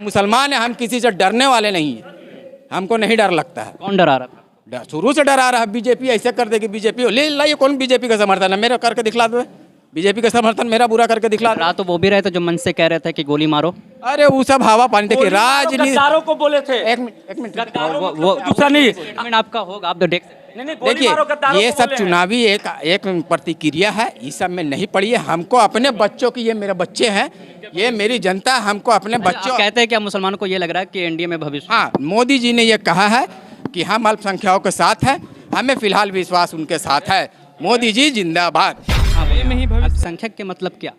मुसलमान है, हम किसी से डरने वाले नहीं है, हमको नहीं डर लगता है। कौन डरा रहा था? शुरू से डरा रहा है, बीजेपी ऐसे कर देगी, बीजेपी ले लाइए, कौन बीजेपी का समर्थन है, मेरा करके दिखला दो, बीजेपी का समर्थन मेरा बुरा करके दिखला दो। डरा तो वो भी रहे थे जो मन से कह रहे थे कि गोली मारो। अरे वो सब हवा पानी, देखिए राजनीति। गद्दारों को बोले थे। एक मिनट वो दूसरा नहीं, स्टेटमेंट आपका होगा, आप तो देख सकते हैं। नहीं, गोली देखिए मारो, गद्दारों ये को सब बोले हैं। चुनावी एक प्रतिक्रिया है, इस सब में नहीं पड़ी है। हमको अपने बच्चों की, ये मेरे बच्चे हैं, ये मेरी जनता, हमको अपने आप बच्चों। कहते हैं कि आप मुसलमानों को ये लग रहा है कि एनडीए में भविष्य। हाँ, मोदी जी ने ये कहा है कि हम अल्पसंख्यकों के साथ हैं, हमें फिलहाल विश्वास उनके साथ है। मोदी जी जिंदाबाद। अल्पसंख्यक के मतलब क्या?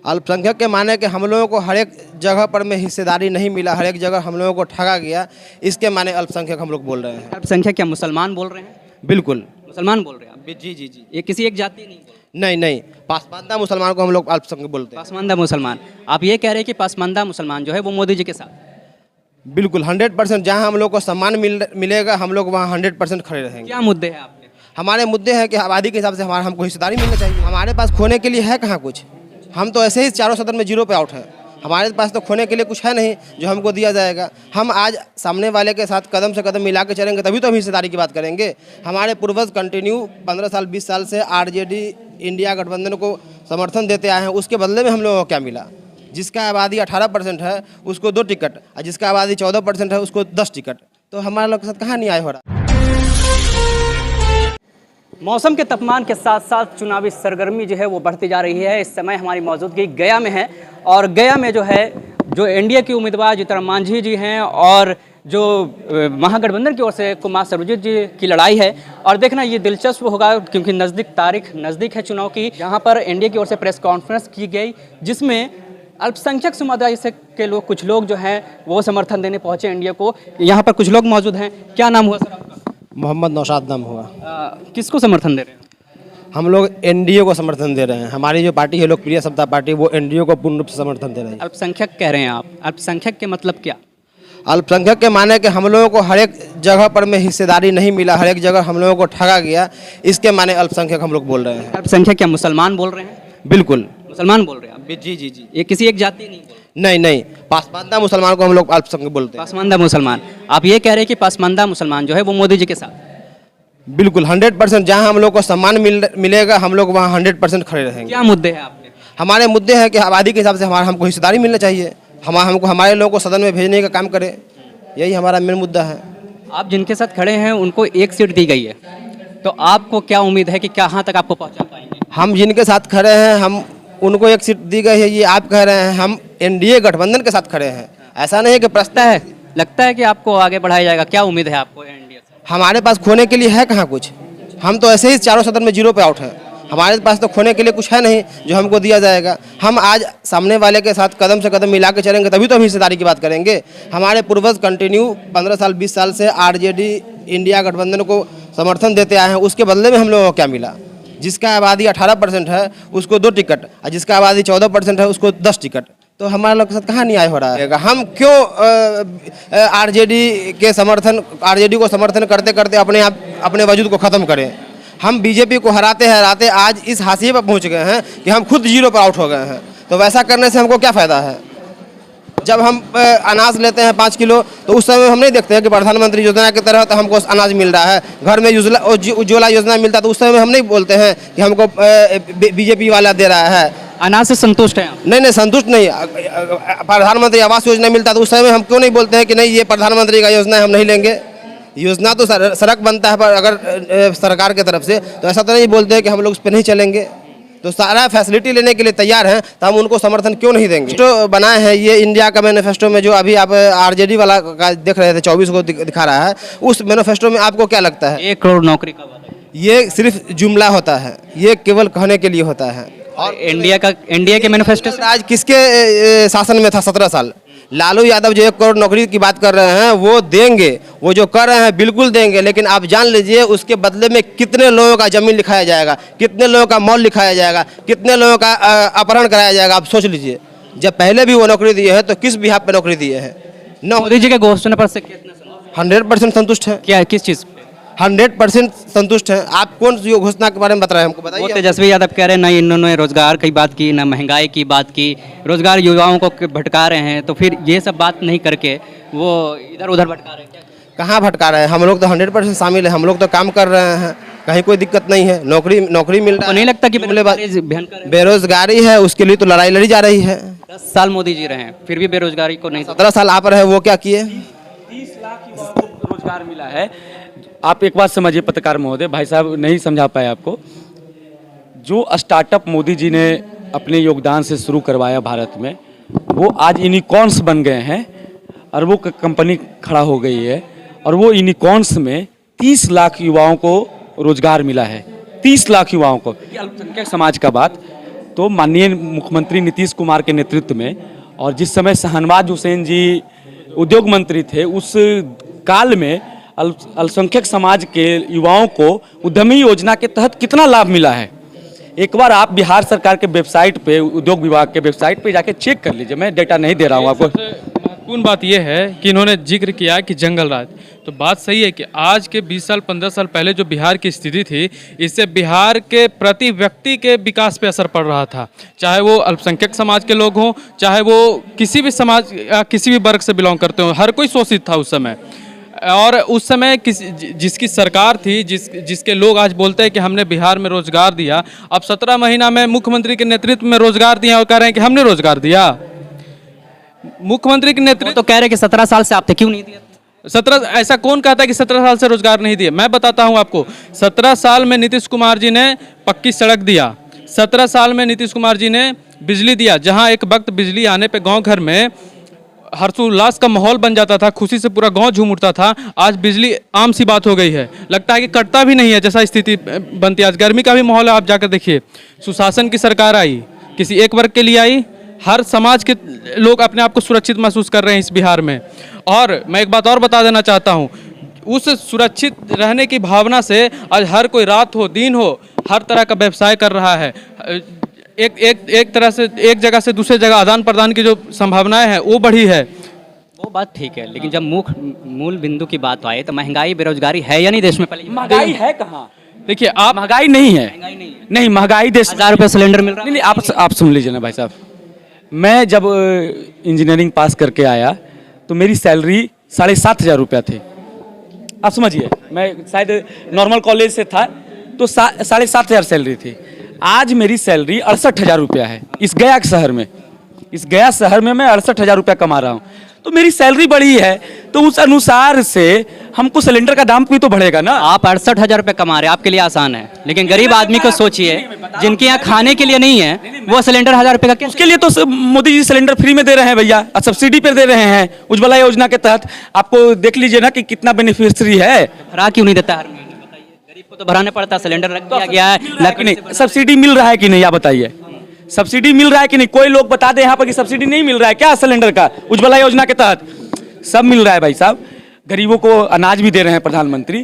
अल्पसंख्यक के माने कि हम लोगों को हर एक जगह पर में हिस्सेदारी नहीं मिला, हर एक जगह हम लोगों को ठगा गया, इसके माने अल्पसंख्यक हम लोग बोल रहे हैं। अल्पसंख्यक क्या मुसलमान बोल रहे हैं? बिल्कुल। मुसलमान बोल रहे हैं आप? जी जी जी। ये किसी एक जाति नहीं बोल रहे। नहीं, पासमानदा मुसलमान को हम लोग अल्पसंख्यक बोलते हैं। पासमानदा मुसलमान, आप ये कह रहे हैं कि पासमानदा मुसलमान जो है वो मोदी जी के साथ? बिल्कुल 100%। जहाँ हम लोग को सम्मान मिलेगा, हम लोग वहाँ 100% खड़े रहेंगे। क्या मुद्दे हैं आपके? हमारे मुद्दे हैं कि आबादी के हिसाब से हमको हिस्सेदारी मिलनी चाहिए। हमारे पास खोने के लिए है कहाँ कुछ, हम तो ऐसे ही चारों सदन में 0 पे आउट हैं। हमारे पास तो खोने के लिए कुछ है नहीं जो हमको दिया जाएगा। हम आज सामने वाले के साथ कदम से कदम मिला के चलेंगे, तभी तो हम हिस्सेदारी की बात करेंगे। हमारे पूर्वज कंटिन्यू 15 साल 20 साल से आरजेडी इंडिया गठबंधन को समर्थन देते आए हैं, उसके बदले में हम लोगों को क्या मिला? जिसका आबादी 18% है उसको 2 टिकट, और जिसका आबादी 14% है उसको 10 टिकट। तो हमारे लोग के साथ कहाँ न्याय हो रहा? मौसम के तापमान के साथ साथ चुनावी सरगर्मी जो है वो बढ़ती जा रही है। इस समय हमारी मौजूदगी गया में है, और गया में जो है जो एनडीए के उम्मीदवार जीतन मांझी जी हैं और जो महागठबंधन की ओर से कुमार सर्वजित जी की लड़ाई है। और देखना ये दिलचस्प होगा क्योंकि तारीख नज़दीक है चुनाव की। यहाँ पर एनडीए की ओर से प्रेस कॉन्फ्रेंस की गई जिसमें अल्पसंख्यक समुदाय से के लोग, कुछ लोग जो हैं वो समर्थन देने पहुँचे एनडीए को। यहाँ पर कुछ लोग मौजूद हैं। क्या नाम हुआ सर आपका? मोहम्मद नौशाद नाम हुआ। किसको समर्थन दे रहे हैं? हम लोग एनडीए को समर्थन दे रहे हैं। हमारी जो पार्टी है लोकप्रिय समता पार्टी, वो एनडीए को पूर्ण रूप से समर्थन दे रही है। अल्पसंख्यक कह रहे हैं आप, अल्पसंख्यक के मतलब क्या? अल्पसंख्यक के माने कि हम लोगों को हर एक जगह पर में हिस्सेदारी नहीं मिला, हर एक जगह हम लोगों को ठगा गया, इसके माने अल्पसंख्यक हम लोग बोल रहे हैं। अल्पसंख्यक क्या मुसलमान बोल रहे हैं? बिल्कुल। मुसलमान बोल रहे हैं आप? जी जी जी। ये किसी एक जाति नहीं बोल रहे। नहीं, पासमानदा मुसलमान को हम लोग अल्पसंख्यक बोलते हैं। पासमानदा मुसलमान, आप ये कह रहे हैं कि पासमानदा मुसलमान जो है वो मोदी जी के साथ? बिल्कुल 100%। जहाँ हम लोग को सम्मान मिलेगा, हम लोग वहाँ 100% खड़े रहेंगे। क्या मुद्दे हैं आपके? हमारे मुद्दे हैं कि आबादी के हिसाब से हमको हिस्सेदारी मिलना चाहिए, हमको हमारे लोगों को सदन में भेजने का काम करे, यही हमारा मेन मुद्दा है। आप जिनके साथ खड़े हैं उनको 1 सीट दी गई है, तो आपको क्या उम्मीद है कि कहाँ तक आपको पहुँचा पाएंगे? हम जिनके साथ खड़े हैं, हम उनको 1 सीट दी गई है, ये आप कह रहे हैं। हम एनडीए गठबंधन के साथ खड़े हैं, ऐसा नहीं है कि लगता है कि आपको आगे बढ़ाया जाएगा। क्या उम्मीद है आपको एनडीए से? हमारे पास खोने के लिए है कहाँ कुछ, हम तो ऐसे ही चारों सदन में 0 पे आउट हैं। हमारे पास तो खोने के लिए कुछ है नहीं जो हमको दिया जाएगा। हम आज सामने वाले के साथ कदम से कदम मिला के चलेंगे, तभी तो हम हिस्सेदारी की बात करेंगे। हमारे पूर्वज कंटिन्यू 15 साल 20 साल से आरजेडी इंडिया गठबंधन को समर्थन देते आए हैं, उसके बदले में हम लोगों को क्या मिला? जिसका आबादी 18% है उसको 2 टिकट, और जिसका आबादी 14% है उसको 10 टिकट। तो हमारे लोग के साथ कहाँ न्याय हो रहा है? हम क्यों आरजेडी को समर्थन करते करते अपने वजूद को ख़त्म करें? हम बीजेपी को हराते आज इस हाशिए पर पहुँच गए हैं कि हम खुद 0 पर आउट हो गए हैं। तो वैसा करने से हमको क्या फ़ायदा है? जब हम अनाज लेते हैं 5 किलो, तो उस समय हम नहीं देखते हैं कि प्रधानमंत्री योजना की तरह तो हमको अनाज मिल रहा है। घर में उज्ज्वला योजना मिलता है, तो उस समय हम नहीं बोलते हैं कि हमको बीजेपी वाला दे रहा है। अनाज से संतुष्ट हैं? नहीं, संतुष्ट नहीं। प्रधानमंत्री आवास योजना मिलता, तो उस समय हम क्यों नहीं बोलते हैं कि नहीं, ये प्रधानमंत्री का योजना है, हम नहीं लेंगे? योजना तो सड़क बनता है, पर अगर सरकार की तरफ से, तो ऐसा तो नहीं बोलते हैं कि हम लोग उस पर नहीं चलेंगे। तो सारा फैसिलिटी लेने के लिए तैयार हैं, तो हम उनको समर्थन क्यों नहीं देंगे? जो बनाए हैं ये इंडिया का मैनिफेस्टो में, जो अभी आप आरजेडी वाला का देख रहे थे 24 को दिखा रहा है, उस मैनिफेस्टो में आपको क्या लगता है? 1 करोड़ नौकरी का वादा। ये सिर्फ जुमला होता है, ये केवल कहने के लिए होता है। और इंडिया के मैनिफेस्टो से आज किसके शासन में था 17 साल? लालू यादव जो 1 करोड़ नौकरी की बात कर रहे हैं वो देंगे, वो जो कर रहे हैं बिल्कुल देंगे, लेकिन आप जान लीजिए उसके बदले में कितने लोगों का जमीन लिखाया जाएगा, कितने लोगों का मॉल लिखाया जाएगा, कितने लोगों का अपहरण कराया जाएगा। आप सोच लीजिए, जब पहले भी वो नौकरी दिए हैं तो किस बिहाफ पे नौकरी दिए हैं? मोदी जी के घोषणा पर से कितने 100% संतुष्ट है। क्या, किस चीज़? 100% संतुष्ट हैं। आप कौन सी घोषणा के बारे में बता रहे हैं हमको वो बताइए। तेजस्वी यादव कह रहे हैं ना इन्होंने रोजगार की बात की, ना महंगाई की बात की, रोजगार युवाओं को भटका रहे हैं, तो फिर ये सब बात नहीं करके वो इधर उधर भटका रहे हैं क्या? कहाँ भटका रहे हैं? हम लोग तो 100% शामिल है, हम लोग तो काम कर रहे हैं, कहीं कोई दिक्कत नहीं है, नौकरी मिल रहा तो है। नहीं लगता कि बेरोजगारी भयंकर है? बेरोजगारी है, उसके लिए तो लड़ाई लड़ी जा रही है। 10 साल मोदी जी रहे हैं फिर भी बेरोजगारी को नहीं 17 साल आप रहे, वो क्या किए? 30 लाख युवाओं को रोजगार मिला है। आप एक बात समझिए पत्रकार महोदय, भाई साहब नहीं समझा पाए आपको। जो स्टार्टअप मोदी जी ने अपने योगदान से शुरू करवाया भारत में, वो आज यूनिकॉर्न्स बन गए हैं, अरबों की कंपनी खड़ा हो गई है, और वो यूनिकॉर्न्स में 30 लाख युवाओं को रोजगार मिला है। 30 लाख युवाओं को। अल्पसंख्यक समाज का बात तो माननीय मुख्यमंत्री नीतीश कुमार के नेतृत्व में, और जिस समय शहनवाज हुसैन जी उद्योग मंत्री थे, उस काल में अल्पसंख्यक समाज के युवाओं को उद्यमी योजना के तहत कितना लाभ मिला है। एक बार आप बिहार सरकार के वेबसाइट पे, उद्योग विभाग के वेबसाइट पे जाके चेक कर लीजिए, मैं डेटा नहीं दे रहा हूँ आपको। महत्वपूर्ण बात यह है कि इन्होंने जिक्र किया कि जंगल राज, तो बात सही है कि आज के 20 साल 15 साल पहले जो बिहार की स्थिति थी, इससे बिहार के प्रति व्यक्ति के विकास पे असर पड़ रहा था, चाहे वो अल्पसंख्यक समाज के लोग हों, चाहे वो किसी भी समाज किसी भी वर्ग से बिलोंग करते हों, हर कोई शोषित था उस समय। और उस समय जिसकी सरकार थी, जिसके लोग आज बोलते हैं कि हमने बिहार में रोजगार दिया, अब 17 महीना में मुख्यमंत्री के नेतृत्व में रोजगार दिया और कह रहे हैं कि हमने रोजगार दिया। मुख्यमंत्री के नेतृत्व तो कह रहे हैं कि 17 साल से आप थे, क्यों नहीं दिया? 17 ऐसा कौन कहता है कि 17 साल से रोजगार नहीं दिए? मैं बताता हूं आपको। 17 साल में नीतीश कुमार जी ने पक्की सड़क दिया, 17 साल में नीतीश कुमार जी ने बिजली दिया। जहां एक वक्त बिजली आने पे गांव घर में हर्षोल्लास का माहौल बन जाता था, खुशी से पूरा गांव झूम उठता था, आज बिजली आम सी बात हो गई है। लगता है कि कटता भी नहीं है जैसा स्थिति बनती है। आज गर्मी का भी माहौल है, आप जाकर देखिए। सुशासन की सरकार आई, किसी एक वर्ग के लिए आई, हर समाज के लोग अपने आप को सुरक्षित महसूस कर रहे हैं इस बिहार में। और मैं एक बात और बता देना चाहता हूं, उस सुरक्षित रहने की भावना से आज हर कोई रात हो दिन हो हर तरह का व्यवसाय कर रहा है। एक तरह से एक जगह से दूसरे जगह आदान प्रदान की जो संभावनाएं हैं वो बढ़ी है। वो बात ठीक है, लेकिन जब मूल बिंदु की बात आए तो महंगाई बेरोजगारी है या नहीं देश में? पहले महंगाई है कहाँ? देखिए आप, महंगाई नहीं है, नहीं महंगाई देश 1000 रुपये सिलेंडर मिल रहा है। नहीं, आप सुन लीजिए ना भाई साहब। मैं जब इंजीनियरिंग पास करके आया तो मेरी सैलरी 7,500 रुपया थी। आप समझिए, मैं शायद नॉर्मल कॉलेज से था तो 7,500 सैलरी थी। आज मेरी सैलरी 68,000 रुपया है। इस गया शहर में, इस गया शहर में मैं 68,000 रुपया कमा रहा हूँ। तो मेरी सैलरी बढ़ी है, तो उस अनुसार से हमको सिलेंडर का दाम भी तो बढ़ेगा ना। आप 68,000 रुपये कमा रहे हैं, आपके लिए आसान है, लेकिन गरीब आदमी को सोचिए, जिनके यहाँ खाने के लिए नहीं है, वो सिलेंडर 1000 रुपये का उसके लिए तो मोदी जी सिलेंडर फ्री में दे रहे हैं भैया, सब्सिडी पे दे रहे हैं उज्ज्वला योजना के तहत। आपको देख लीजिए ना कि कितना बेनिफिशियरी है। भरा क्यों नहीं देता हर महीने? बताइए, गरीब को तो भराना पड़ता, सिलेंडर रख दिया गया है। नहीं, सब्सिडी मिल रहा है कि नहीं, आप बताइए। सब्सिडी मिल रहा है कि नहीं? कोई लोग बता दे यहाँ पर कि सब्सिडी नहीं मिल रहा है क्या? सिलेंडर का उज्ज्वला योजना के तहत सब मिल रहा है भाई साहब। गरीबों को अनाज भी दे रहे हैं प्रधानमंत्री।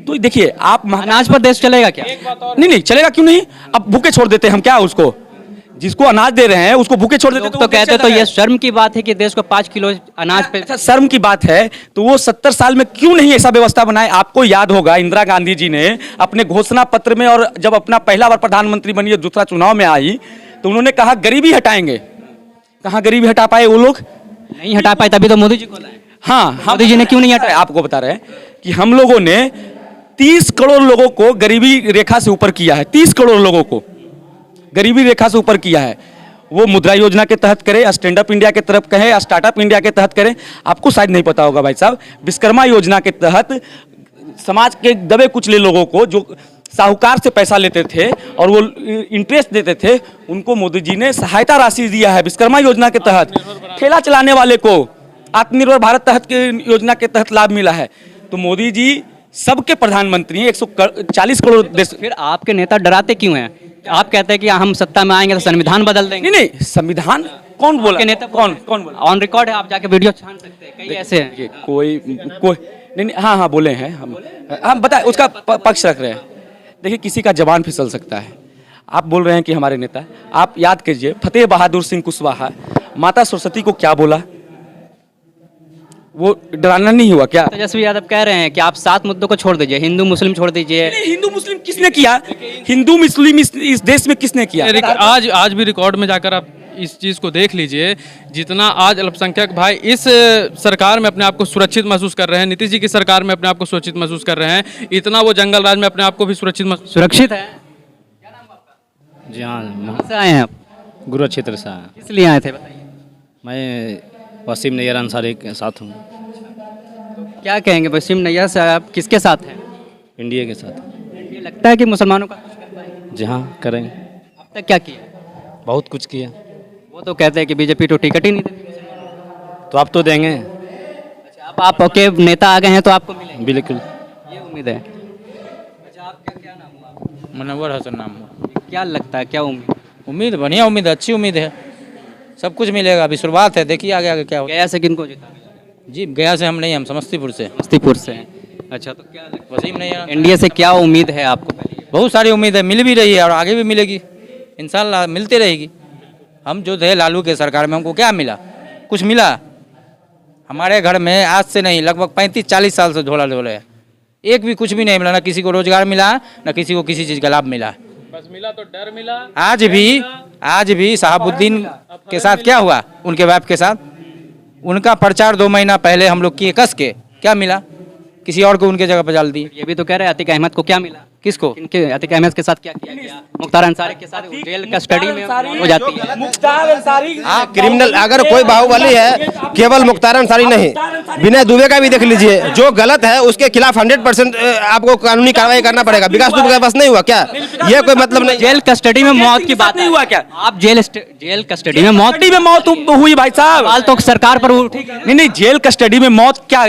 तो देखिए आप, अनाज पर देश चलेगा क्या? नहीं चलेगा क्यों नहीं? अब भूखे छोड़ देते हम क्या उसको? जिसको अनाज दे रहे हैं उसको भूखे छोड़ देते तो कहते तो ये शर्म की बात है कि देश को 5 किलो अनाज पे। अच्छा, शर्म की बात है तो वो 70 साल में क्यों नहीं ऐसा व्यवस्था बनाए? आपको याद होगा इंदिरा गांधी जी ने अपने घोषणा पत्र में, और जब अपना पहला बार प्रधानमंत्री बनी, दूसरा चुनाव में आई, तो उन्होंने कहा गरीबी हटाएंगे। कहाँ गरीबी हटा पाए वो लोग? नहीं हटा पाए, तभी तो मोदी जी को लाए। हाँ, मोदी जी ने क्यों नहीं हटाया? आपको बता रहे हैं कि हम लोगों ने 30 करोड़ लोगों को गरीबी रेखा से ऊपर किया है। 30 करोड़ लोगों को गरीबी रेखा से ऊपर किया है। वो मुद्रा योजना के तहत करे, स्टैंड अप इंडिया के तरफ कहे, स्टार्टअप इंडिया के तहत करें। आपको शायद नहीं पता होगा भाई साहब, विश्वकर्मा योजना के तहत समाज के दबे कुचले लोगों को, जो साहूकार से पैसा लेते थे और वो इंटरेस्ट देते थे, उनको मोदी जी ने सहायता राशि दिया है विश्वकर्मा योजना के तहत। ठेला चलाने वाले को आत्मनिर्भर भारत तहत के योजना के तहत लाभ मिला है। तो मोदी जी सबके प्रधानमंत्री हैं, 140 करोड़ देश। फिर आपके नेता डराते क्यों हैं? आप कहते हैं कि हम सत्ता में आएंगे तो संविधान बदल देंगे। नहीं, संविधान कौन बोला? आपके नेता कौन बोला? ऑन रिकॉर्ड है, आप जाके वीडियो छान सकते हैं, कई ऐसे हैं। कोई नहीं, हाँ बोले हैं हम बताए, उसका पक्ष रख रहे हैं। देखिए, किसी का जबान फिसल सकता है। आप बोल रहे हैं कि हमारे नेता, आप याद कीजिए फतेह बहादुर सिंह कुशवाहा माता सरस्वती को क्या बोला? वो डराना नहीं हुआ क्या? तेजस्वी यादव कह रहे हैं कि आप 7 मुद्दों को छोड़ दीजिए, हिंदू मुस्लिम छोड़ दीजिए। हिंदू मुस्लिम किसने किया? हिंदू मुस्लिम इस देश में किसने किया? आज भी रिकॉर्ड में जाकर आप इस चीज़ को देख लीजिए, जितना आज अल्पसंख्यक भाई इस सरकार में अपने आप को सुरक्षित महसूस कर रहे हैं, नीतीश जी की सरकार में अपने आप को सुरक्षित महसूस कर रहे हैं, इतना वो जंगल राज में अपने आप को भी सुरक्षित है। जी हाँ, कहाँ से आए हैं आप? गुरु क्षेत्र से आया। किस लिए आए थे बताइए। मैं वसीम नैयर अंसारी के साथ हूँ, क्या कहेंगे, वसीम नैयर से आप किसके साथ हैं? इंडिया के साथ। ये लगता है कि मुसलमानों का कुछ कर पाएंगे? जी हाँ, करेंगे। अब तक क्या किया? बहुत कुछ किया। वो तो कहते हैं कि बीजेपी तो टिकट ही नहीं देती। तो आप तो देंगे। अच्छा, आप के नेता आ गए हैं तो आपको मिलेंगे, बिल्कुल। ये उम्मीद है। अच्छा, आपका क्या नाम हुआ? मुनव्वर हसन नाम है। क्या लगता है, क्या उम्मीद? उम्मीद बढ़िया उम्मीद है, अच्छी उम्मीद है, सब कुछ मिलेगा, अभी शुरुआत है, देखिए आगे आगे क्या होगा। गया से किनको जीता? जी गया से हम नहीं, हम समस्तीपुर से। समस्तीपुर से हैं। अच्छा, तो क्या लगता वसीम नहीं है एनडीए से क्या उम्मीद है आपको? पहले बहुत सारी उम्मीद है, मिल भी रही है और आगे भी मिलेगी, इंशाल्लाह मिलते रहेगी। हम जो थे लालू के सरकार में, हमको क्या मिला? कुछ मिला? हमारे घर में आज से नहीं लगभग 35-40 साल से झोला झोले है, एक भी कुछ भी नहीं मिला, ना किसी को रोजगार मिला, ना किसी को किसी चीज़ का लाभ मिला। बस मिला तो डर मिला। आज भी शहाबुद्दीन के साथ क्या हुआ, उनके वाइफ के साथ, उनका प्रचार 2 महीना पहले हम लोग किए कस के, क्या मिला? किसी और को उनके जगह पर डाल दिए। ये भी तो कह रहे हैं अतीक अहमद को क्या मिला? किसको? इनके अतीक अहमद के साथ क्या किया गया? मुख्तार अंसारी के साथ जेल कस्टडी में हो जाती है। क्रिमिनल अगर कोई बाहुबली है, केवल मुख्तार अंसारी नहीं, विनय दुबे का भी देख लीजिए, जो गलत है उसके खिलाफ 100% आपको कानूनी कार्रवाई करना पड़ेगा। विकास दुबे का बस नहीं हुआ क्या? ये कोई मतलब नहीं। जेल कस्टडी में मौत की बात नहीं हुआ क्या? आप जेल कस्टडी में मौत हुई भाई साहब। सवाल तो सरकार पर उठी। नहीं, जेल कस्टडी में मौत क्या?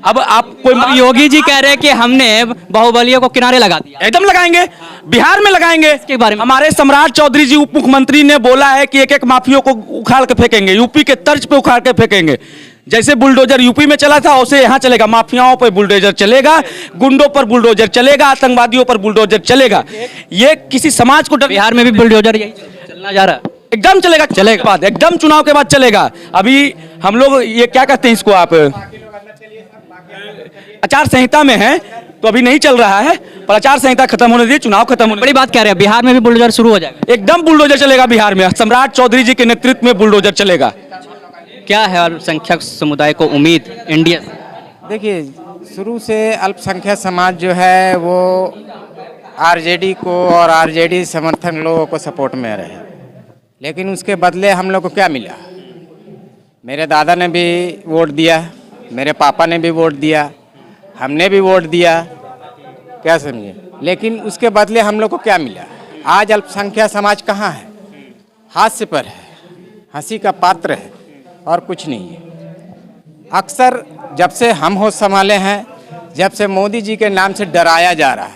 अब आप कोई योगी जी कह रहे हैं कि हमने बाहुबलियों को किनारे लगा दिया। एकदम लगाएंगे, बिहार में लगाएंगे। इसके बारे में हमारे सम्राट चौधरी जी उप मुख्यमंत्री ने बोला है कि एक एक माफियों को उखाड़ के फेंकेंगे, यूपी के तर्ज पे उखाड़ के फेंकेंगे। जैसे बुलडोजर यूपी में चला था वैसे यहाँ चलेगा, माफियाओं पर बुलडोजर चलेगा, गुंडों पर बुलडोजर चलेगा, आतंकवादियों पर बुलडोजर चलेगा। ये किसी समाज को बिहार में भी बुलडोजर यही चलना जा रहा है। एकदम चलेगा बाद, एकदम चुनाव के बाद चलेगा। अभी हम लोग ये क्या कहते हैं इसको, आप आचार संहिता में है तो अभी नहीं चल रहा है, पर आचार संहिता खत्म होने दीजिए, चुनाव खत्म होने। बड़ी बात कह रहे हैं, बिहार में भी बुलडोजर शुरू हो जाएगा। एकदम बुलडोजर चलेगा बिहार में, सम्राट चौधरी जी के नेतृत्व में बुलडोजर चलेगा। क्या है अल्पसंख्यक समुदाय को उम्मीद एनडीए से? देखिए, शुरू से अल्पसंख्यक समाज जो है वो आरजेडी को और आरजेडी समर्थन लोगों को सपोर्ट में रहे, लेकिन उसके बदले हम लोग को क्या मिला? मेरे दादा ने भी वोट दिया, मेरे पापा ने भी वोट दिया, हमने भी वोट दिया, क्या समझे, लेकिन उसके बदले हम लोग को क्या मिला? आज अल्पसंख्यक समाज कहाँ है? हास्य पर है, हंसी का पात्र है और कुछ नहीं है। अक्सर जब से हम होश संभाले हैं, जब से मोदी जी के नाम से डराया जा रहा है,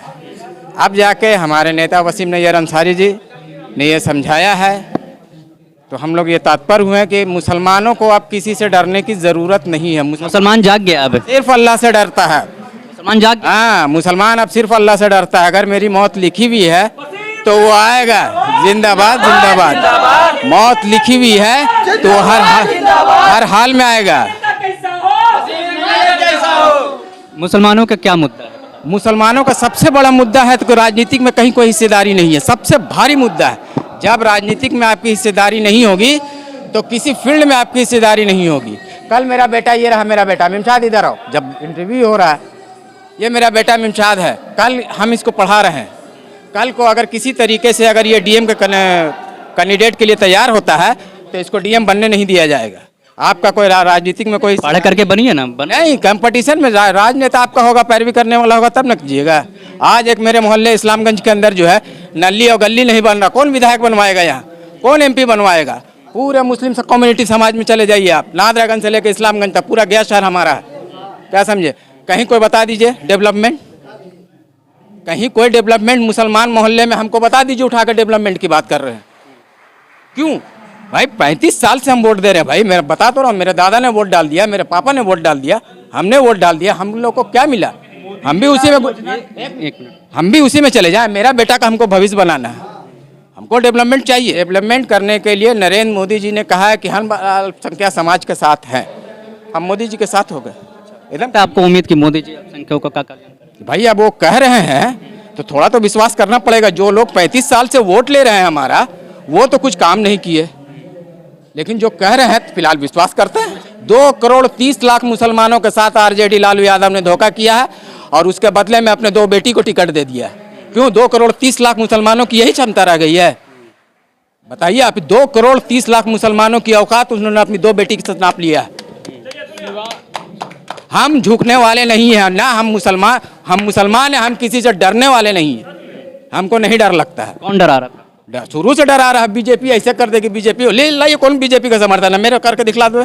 अब जाके हमारे नेता वसीम नैयर अंसारी जी ने ये समझाया है, तो हम लोग ये तात्पर्य हुए कि मुसलमानों को अब किसी से डरने की ज़रूरत नहीं है। मुसलमान जाग गया, अब सिर्फ अल्लाह से डरता है। मुसलमान जाग गया। हाँ, मुसलमान अब सिर्फ अल्लाह से डरता है। अगर मेरी मौत लिखी हुई है तो वो आएगा, जिंदाबाद जिंदाबाद। मौत लिखी हुई है तो हर हाल में आएगा। मुसलमानों का क्या मुद्दा है? मुसलमानों का सबसे बड़ा मुद्दा है तो राजनीतिक में कहीं कोई हिस्सेदारी नहीं है, सबसे भारी मुद्दा है। जब राजनीतिक में आपकी हिस्सेदारी नहीं होगी तो किसी फील्ड में आपकी हिस्सेदारी नहीं होगी। कल मेरा बेटा, ये रहा मेरा बेटा मिमशाद, इधर आओ, जब इंटरव्यू हो रहा है, ये मेरा बेटा मिमशाद है, कल हम इसको पढ़ा रहे हैं। कल को अगर किसी तरीके से अगर ये डीएम के कैंडिडेट के लिए तैयार होता है तो इसको डीएम बनने नहीं दिया जाएगा। आपका कोई राजनीतिक में कोई पढ़ करके बनिए ना, नहीं, कंपटीशन में राजनेता आपका होगा, पैरवी करने वाला होगा, तब न कीजिएगा। आज एक मेरे मोहल्ले इस्लामगंज के अंदर जो है नली और गली नहीं बन रहा, कौन विधायक बनवाएगा यहाँ? कौन एमपी बनवाएगा? पूरे मुस्लिम कम्युनिटी समाज में चले जाइए आप, नादरागंज से लेकर इस्लामगंज तक पूरा गया शहर हमारा है, क्या समझे? कहीं कोई बता दीजिए डेवलपमेंट, कहीं कोई डेवलपमेंट मुसलमान मोहल्ले में हमको बता दीजिए, उठा कर डेवलपमेंट की बात कर रहे हैं। क्यों भाई? 35 साल से हम वोट दे रहे हैं भाई, मैं बता तो रहा हूँ, मेरे दादा ने वोट डाल दिया, मेरे पापा ने वोट डाल दिया, हमने वोट डाल दिया, हम लोग को क्या मिला? हम भी उसी में चले जाएं। मेरा बेटा का हमको भविष्य बनाना है, हमको डेवलपमेंट चाहिए। डेवलपमेंट करने के लिए नरेंद्र मोदी जी ने कहा है कि हम अल्पसंख्यक समाज के साथ हैं, हम मोदी जी के साथ हो गए एकदम। तो आपको उम्मीद की मोदी जी अल्पसंख्यकों का क्या कल्याण? भाई अब वो कह रहे हैं तो थोड़ा तो विश्वास करना पड़ेगा। जो लोग 35 साल से वोट ले रहे हैं हमारा, वो तो कुछ काम नहीं किए, लेकिन जो कह रहे हैं फिलहाल विश्वास करते हैं। 2 करोड़ 30 लाख मुसलमानों के साथ आरजेडी लालू यादव ने धोखा किया है और उसके बदले में अपने 2 बेटी को टिकट दे दिया है। क्यों? 2 करोड़ 30 लाख मुसलमानों की यही क्षमता रह गई है? बताइए आप, 2 करोड़ 30 लाख मुसलमानों की औकात उन्होंने अपनी 2 बेटी के साथ नाप लिया है। हम झुकने वाले नहीं हैं ना, हम मुसलमान हैं, हम किसी से डरने वाले नहीं हैं, हमको नहीं डर लगता है। कौन डरा रहा था? शुरू से डरा रहा है। बीजेपी ऐसे कर देगी, बीजेपी ले लाइए, कौन बीजेपी का समर्थन है? मेरा करके दिखला दो,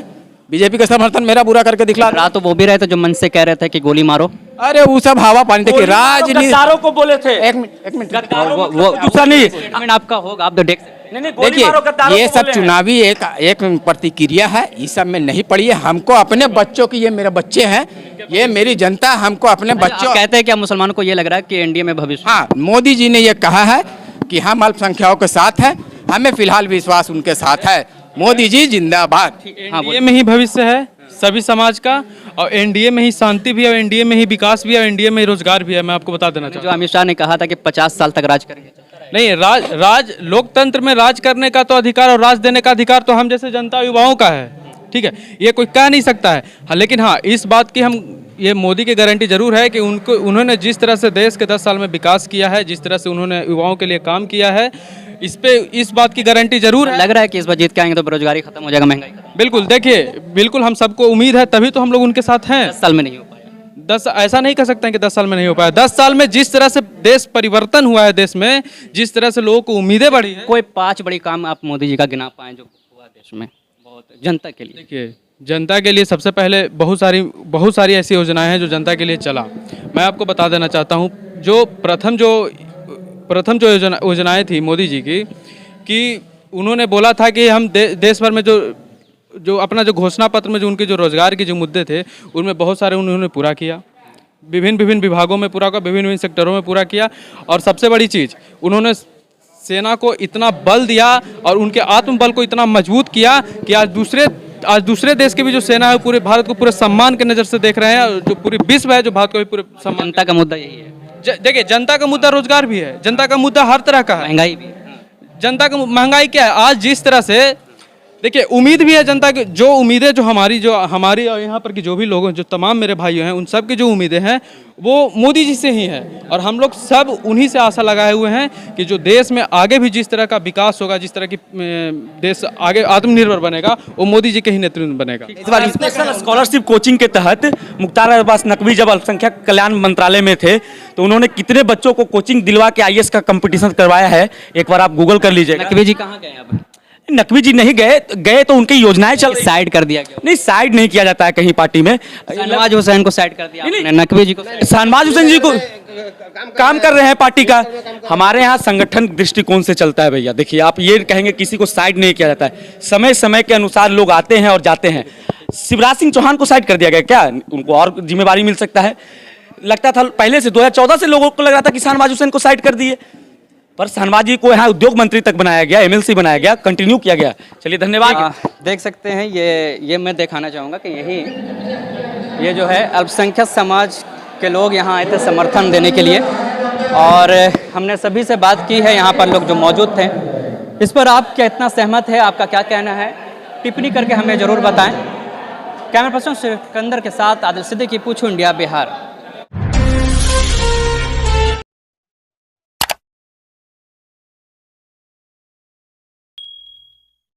बीजेपी का समर्थन मेरा बुरा करके दिखला दो। रात तो वो भी रहे थे जो मन से कह रहे थे कि गोली मारो। अरे वो सब हवा पानी। देखिए राजनीति, गद्दारों को बोले थे। एक मिनट वो दूसरा नहीं। स्टेटमेंट आपका होगा, आप तो देख सकते हैं। देखिए ये सब चुनावी एक प्रतिक्रिया है, इस सब में नहीं पड़ी है। हमको अपने बच्चों की, ये मेरे बच्चे हैं, ये मेरी जनता, हमको अपने बच्चों। आप कहते हैं क्या मुसलमानों को ये लग रहा है कि एनडीए में भविष्य? हाँ, मोदी जी ने ये कहा है कि हम अल्पसंख्यकों के साथ हैं, हमें फिलहाल विश्वास उनके साथ है। मोदी जी जिंदाबाद। एनडीए में ही भविष्य है सभी समाज का, और एनडीए में ही शांति भी है, और एनडीए में ही विकास भी है, और एनडीए में ही रोजगार भी है। मैं आपको बता देना चाहता जो अमित शाह ने कहा था कि 50 साल तक राज करेंगे। हूं। नहीं, राज लोकतंत्र में राज करने का तो अधिकार और राज देने का अधिकार तो हम जैसे जनता युवाओं का है, ठीक है, ये कोई कह नहीं सकता है। हाँ, लेकिन हाँ, इस बात की हम ये मोदी की गारंटी जरूर है कि उन्होंने जिस तरह से देश के 10 साल में विकास किया है, जिस तरह से उन्होंने युवाओं के लिए काम किया है, इस बात की गारंटी जरूर है। लग रहा है कि इस बार जीत के आएंगे तो बेरोजगारी खत्म हो जाएगा, महंगाई खत्म। बिल्कुल, देखिए, बिल्कुल हम सबको उम्मीद है, तभी तो हम लोग उनके साथ हैं। 10 साल में नहीं हो पाया। ऐसा नहीं कह सकते हैं कि 10 साल में नहीं हो पाया। 10 साल में जिस तरह से देश परिवर्तन हुआ है, देश में जिस तरह से लोगों को उम्मीदें बढ़ी है। कोई 5 बड़ी काम आप मोदी जी का गिना पाए जो हुआ देश में बहुत जनता के लिए? देखिए, जनता के लिए सबसे पहले बहुत सारी ऐसी योजनाएं हैं जो जनता के लिए चला। मैं आपको बता देना चाहता हूँ, जो प्रथम जो योजनाएं थी मोदी जी की, कि उन्होंने बोला था कि हम देश भर में जो अपना जो घोषणा पत्र में जो उनके जो रोजगार के जो मुद्दे थे, उनमें बहुत सारे उन्होंने पूरा किया। विभिन्न विभागों में पूरा किया, विभिन्न सेक्टरों में पूरा किया। और सबसे बड़ी चीज़, उन्होंने सेना को इतना बल दिया और उनके आत्मबल को इतना मजबूत किया कि आज दूसरे देश की भी जो सेना है, पूरे भारत को पूरे सम्मान के नज़र से देख रहे हैं। जो पूरे विश्व है, जो भारत को भी पूरे सम्मान। जनता का मुद्दा यही है। देखिए, जनता का मुद्दा रोजगार भी है, जनता का मुद्दा हर तरह का है, महंगाई भी है। जनता का महंगाई क्या है आज जिस तरह से, देखिए, उम्मीद भी है जनता की, जो उम्मीदें जो हमारी और यहाँ पर की जो भी लोग हैं, जो तमाम मेरे भाई हैं, उन सब की जो उम्मीदें हैं वो मोदी जी से ही हैं। और हम लोग सब उन्हीं से आशा लगाए हुए हैं कि जो देश में आगे भी जिस तरह का विकास होगा, जिस तरह की देश आगे आत्मनिर्भर बनेगा, वो मोदी जी के ही नेतृत्व में बनेगा। इस बार नेशनल स्कॉलरशिप कोचिंग के तहत मुख्तार अब्बास नकवी जब अल्पसंख्यक कल्याण मंत्रालय में थे, तो उन्होंने कितने बच्चों को कोचिंग दिलवा के आईएएस का कंपटीशन करवाया है, एक बार आप गूगल कर लीजिएगा। नकवी जी कहाँ गए अब? नकवी जी नहीं गए तो उनकी योजनाएं चल रही। साइड कर दिया गया? नहीं, साइड नहीं किया जाता है कहीं पार्टी में। शहनवाज हुसैन को साइड कर दिया आपने, नकवी जी को? शहनवाज हुसैन जी को काम कर रहे हैं पार्टी का। हमारे यहाँ संगठन दृष्टिकोण से चलता है भैया। देखिए, आप ये कहेंगे किसी को साइड नहीं किया जाता है, समय समय के अनुसार लोग आते हैं और जाते हैं। शिवराज सिंह चौहान को साइड कर दिया गया क्या? उनको और जिम्मेवारी मिल सकता है। लगता था पहले से 2014 से लोगों को लग रहा था कि शहनवाज हुसैन को साइड कर दिए, पर शहनवाज जी को यहाँ उद्योग मंत्री तक बनाया गया, एमएलसी बनाया गया, कंटिन्यू किया गया। चलिए, धन्यवाद। देख सकते हैं, ये मैं दिखाना चाहूँगा कि ये जो है अल्पसंख्यक समाज के लोग यहाँ आए थे समर्थन देने के लिए, और हमने सभी से बात की है, यहाँ पर लोग जो मौजूद थे। इस पर आप क्या इतना सहमत है, आपका क्या कहना है, टिप्पणी करके हमें ज़रूर बताएं। कैमरा पर्सन सिकंदर के साथ आदिल सिद्दीकी, पूछो इंडिया, बिहार।